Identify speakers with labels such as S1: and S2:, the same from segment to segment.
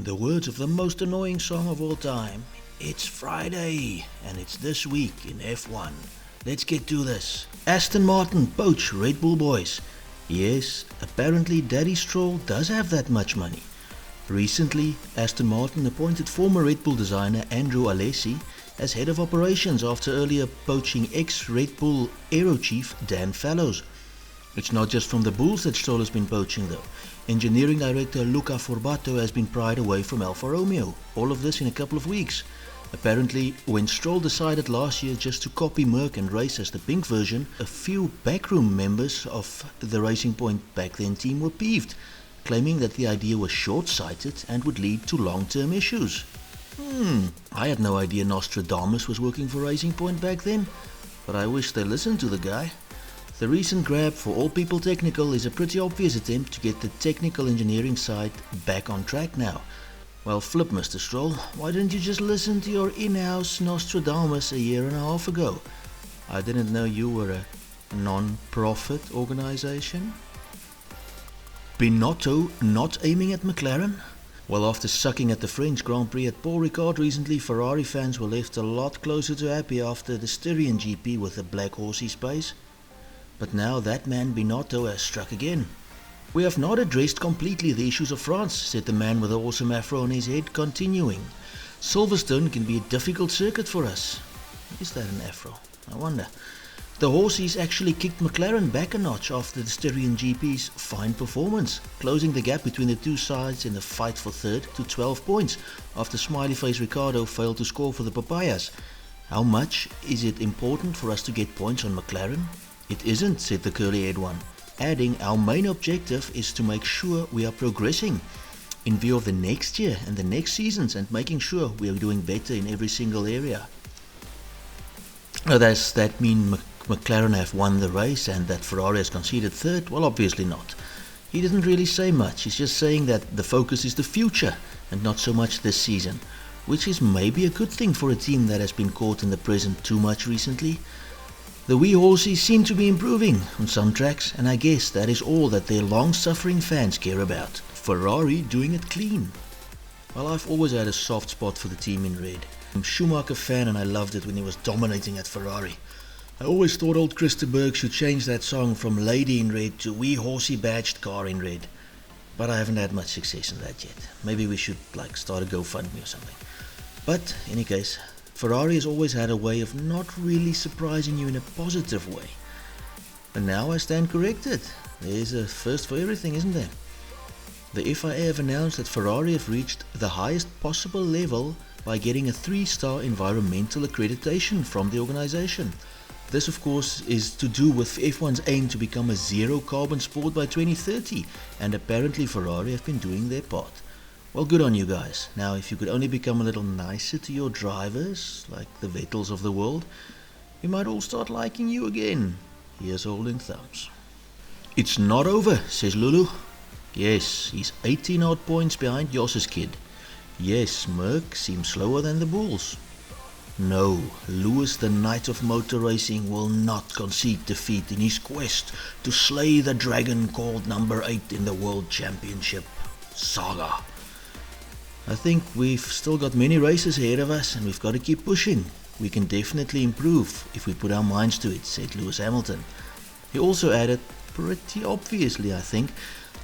S1: In the words of the most annoying song of all time, it's Friday, and it's this week in F1. Let's get to this. Aston Martin poach Red Bull boys. Yes, apparently Daddy Stroll does have that much money. Recently, Aston Martin appointed former Red Bull designer Andrew Alesi as head of operations after earlier poaching ex-Red Bull aero chief Dan Fallows. It's not just from the Bulls that Stroll has been poaching though. Engineering director Luca Forbato has been pried away from Alfa Romeo. All of this in a couple of weeks. Apparently, when Stroll decided last year just to copy Merc and race as the pink version, a few backroom members of the Racing Point back then team were peeved, claiming that the idea was short-sighted and would lead to long-term issues. I had no idea Nostradamus was working for Racing Point back then, but I wish they listened to the guy. The recent grab for All People Technical is a pretty obvious attempt to get the technical engineering side back on track now. Well, flip, Mr. Stroll, why didn't you just listen to your in-house Nostradamus a year and a half ago? I didn't know you were a non-profit organization. Binotto not aiming at McLaren? Well, after sucking at the French Grand Prix at Paul Ricard recently, Ferrari fans were left a lot closer to happy after the Styrian GP with the black horsey space. But now that man Binotto has struck again. We have not addressed completely the issues of France, said the man with the awesome afro on his head, continuing. Silverstone can be a difficult circuit for us. Is that an afro? I wonder. The horses actually kicked McLaren back a notch after the Styrian GP's fine performance, closing the gap between the two sides in the fight for third to 12 points after smiley face Ricciardo failed to score for the Papayas. How much is it important for us to get points on McLaren? It isn't, said the curly-haired one, adding, our main objective is to make sure we are progressing in view of the next year and the next seasons and making sure we are doing better in every single area. Now, does that mean McLaren have won the race and that Ferrari has conceded third? Well, obviously not. He didn't really say much. He's just saying that the focus is the future and not so much this season, which is maybe a good thing for a team that has been caught in the present too much recently. The wee horses seem to be improving on some tracks, and I guess that is all that their long-suffering fans care about. Ferrari doing it clean. Well, I've always had a soft spot for the team in red. I'm a Schumacher fan and I loved it when he was dominating at Ferrari. I always thought old Christer Berg should change that song from Lady in Red to Wee Horsey Badged Car in Red. But I haven't had much success in that yet. Maybe we should start a GoFundMe or something. But, in any case, Ferrari has always had a way of not really surprising you in a positive way. And now I stand corrected. There's a first for everything, isn't there? The FIA have announced that Ferrari have reached the highest possible level by getting a 3-star environmental accreditation from the organization. This, of course, is to do with F1's aim to become a zero-carbon sport by 2030, and apparently Ferrari have been doing their part. Well, good on you guys. Now, if you could only become a little nicer to your drivers, like the Vettels of the world, we might all start liking you again. Here's holding thumbs. It's not over, says Lulu. Yes, he's 18 odd points behind Joss's kid. Yes, Merc seems slower than the Bulls. No, Lewis, the Knight of Motor Racing, will not concede defeat in his quest to slay the dragon called number 8 in the World Championship saga. I think we've still got many races ahead of us and we've got to keep pushing. We can definitely improve if we put our minds to it, said Lewis Hamilton. He also added, pretty obviously I think,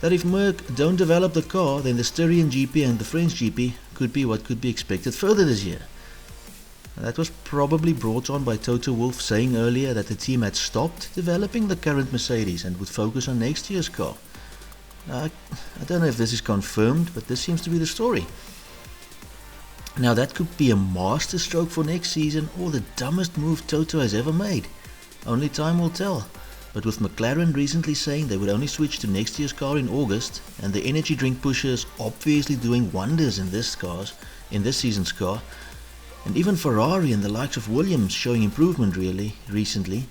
S1: that if Merc don't develop the car, then the Styrian GP and the French GP could be what could be expected further this year. That was probably brought on by Toto Wolff saying earlier that the team had stopped developing the current Mercedes and would focus on next year's car. I don't know if this is confirmed, but this seems to be the story. Now that could be a masterstroke for next season or the dumbest move Toto has ever made. Only time will tell. But with McLaren recently saying they would only switch to next year's car in August, and the energy drink pushers obviously doing wonders in this season's car, and even Ferrari and the likes of Williams showing improvement really recently,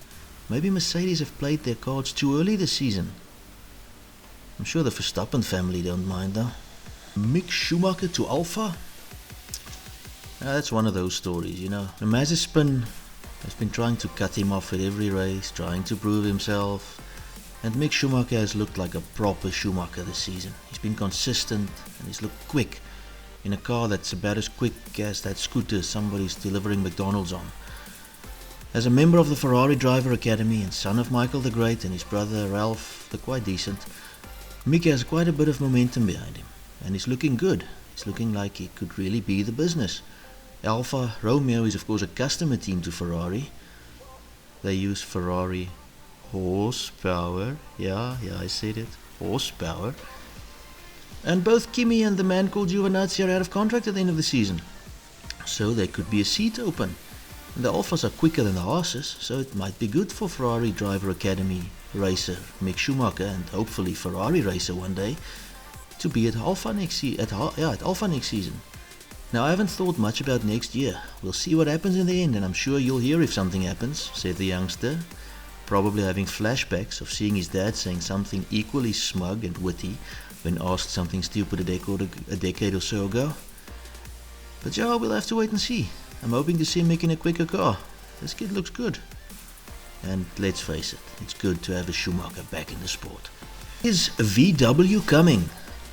S1: maybe Mercedes have played their cards too early this season. I'm sure the Verstappen family don't mind though. Mick Schumacher to Alfa? Now that's one of those stories, you know. Mazepin has been trying to cut him off at every race, trying to prove himself. And Mick Schumacher has looked like a proper Schumacher this season. He's been consistent and he's looked quick. in a car that's about as quick as that scooter somebody's delivering McDonald's on. As a member of the Ferrari Driver Academy and son of Michael the Great and his brother Ralph the Quite Decent, Mick has quite a bit of momentum behind him, and he's looking good. He's looking like he could really be the business. Alfa Romeo is of course a customer team to Ferrari. They use Ferrari horsepower. Yeah, I said it. Horsepower. And both Kimi and the man called Giovinazzi are out of contract at the end of the season. So there could be a seat open. And the Alfas are quicker than the horses, so it might be good for Ferrari Driver Academy racer Mick Schumacher and hopefully Ferrari racer one day to be at Alfa next season. Now I haven't thought much about next year. We'll see what happens in the end, and I'm sure you'll hear if something happens, said the youngster, probably having flashbacks of seeing his dad saying something equally smug and witty when asked something stupid a decade or so ago. But yeah, we'll have to wait and see. I'm hoping to see Mick in a quicker car. This kid looks good. And let's face it, it's good to have a Schumacher back in the sport. Is VW coming?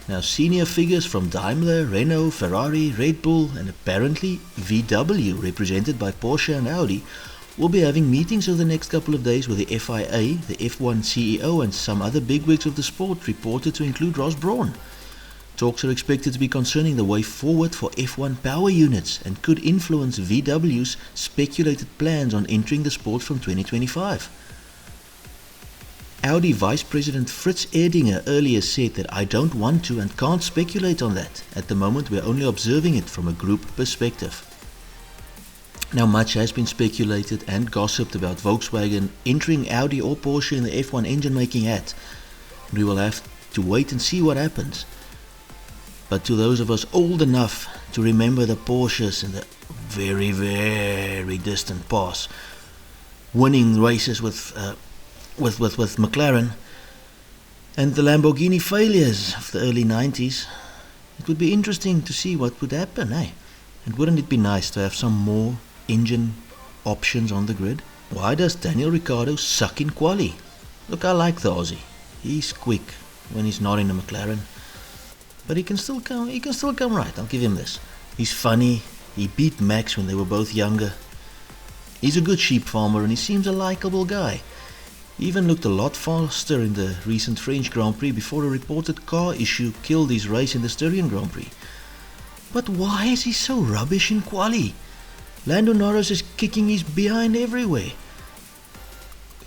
S1: Now senior figures from Daimler, Renault, Ferrari, Red Bull and apparently VW, represented by Porsche and Audi, will be having meetings over the next couple of days with the FIA, the F1 CEO and some other bigwigs of the sport, reported to include Ross Brawn. Talks are expected to be concerning the way forward for F1 power units and could influence VW's speculated plans on entering the sport from 2025. Audi Vice President Fritz Erdinger earlier said that I don't want to and can't speculate on that. At the moment we're only observing it from a group perspective. Now much has been speculated and gossiped about Volkswagen entering Audi or Porsche in the F1 engine making hat. We will have to wait and see what happens. But to those of us old enough to remember the Porsches in the very, very distant past, winning races with McLaren, and the Lamborghini failures of the early 90s, it would be interesting to see what would happen, eh? And wouldn't it be nice to have some more engine options on the grid? Why does Daniel Ricciardo suck in quali? Look, I like the Aussie. He's quick when he's not in a McLaren. But he can still come right, I'll give him this. He's funny, he beat Max when they were both younger. He's a good sheep farmer and he seems a likeable guy. He even looked a lot faster in the recent French Grand Prix before a reported car issue killed his race in the Styrian Grand Prix. But why is he so rubbish in quali? Lando Norris is kicking his behind everywhere.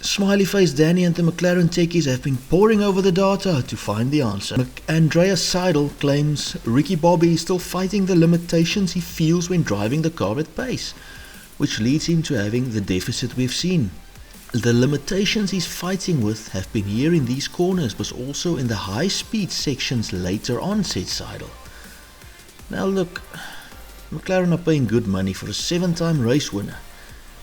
S1: Smiley face Danny and the McLaren techies have been poring over the data to find the answer. Andreas Seidel claims Ricky Bobby is still fighting the limitations he feels when driving the car at pace, which leads him to having the deficit we've seen. The limitations he's fighting with have been here in these corners, but also in the high-speed sections later on, said Seidel. Now look, McLaren are paying good money for a 7-time race winner.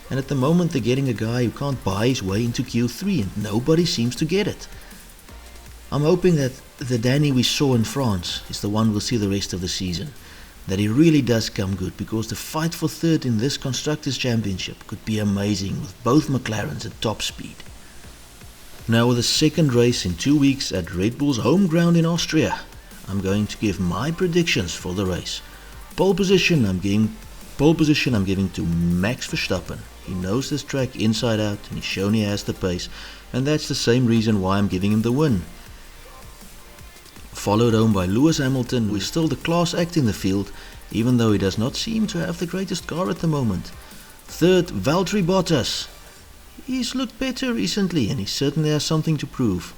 S1: And at the moment they're getting a guy who can't buy his way into Q3 and nobody seems to get it. I'm hoping that the Danny we saw in France is the one we'll see the rest of the season. That he really does come good, because the fight for third in this Constructors' Championship could be amazing with both McLarens at top speed. Now with the second race in 2 weeks at Red Bull's home ground in Austria, I'm going to give my predictions for the race. Pole position I'm giving to Max Verstappen. He knows this track inside out and he's shown he has the pace, and that's the same reason why I'm giving him the win. Followed home by Lewis Hamilton, who is still the class act in the field, even though he does not seem to have the greatest car at the moment. Third, Valtteri Bottas. He's looked better recently and he certainly has something to prove.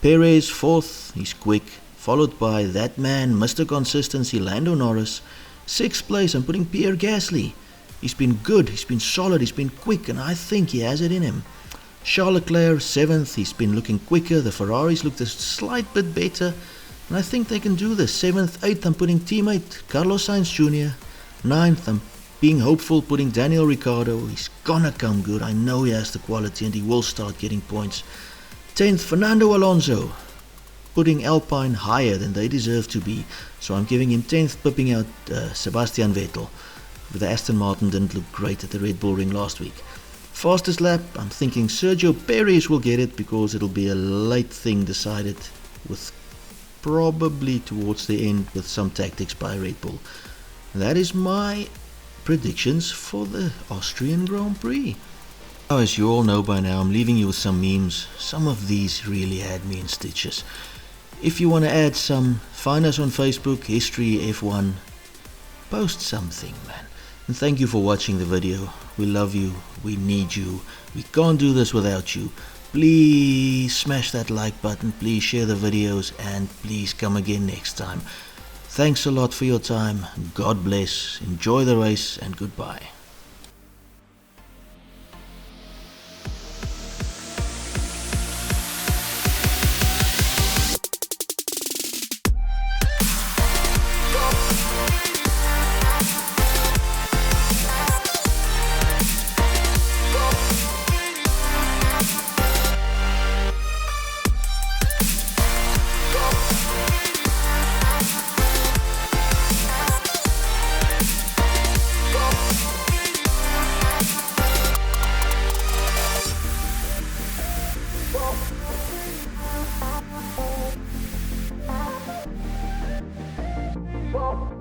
S1: Perez fourth, he's quick, followed by that man, Mr. Consistency, Lando Norris. Sixth place, I'm putting Pierre Gasly. He's been good, he's been solid, he's been quick, and I think he has it in him. Charles Leclerc, seventh, he's been looking quicker, the Ferraris looked a slight bit better, and I think they can do this. Seventh, eighth, I'm putting teammate Carlos Sainz Jr. Ninth, I'm being hopeful, putting Daniel Ricciardo. He's gonna come good, I know he has the quality and he will start getting points. 10th, Fernando Alonso. Putting Alpine higher than they deserve to be, so I'm giving him 10th, pipping out Sebastian Vettel. The Aston Martin didn't look great at the Red Bull Ring last week. Fastest lap, I'm thinking Sergio Perez will get it, because it'll be a late thing decided with probably towards the end with some tactics by Red Bull. That is my predictions for the Austrian Grand Prix. Now, as you all know by now, I'm leaving you with some memes. Some of these really had me in stitches. If you want to add some, find us on Facebook, History F1. Post something, man. And thank you for watching the video. We love you. We need you. We can't do this without you. Please smash that like button. Please share the videos. And please come again next time. Thanks a lot for your time. God bless. Enjoy the race and goodbye.
S2: Well,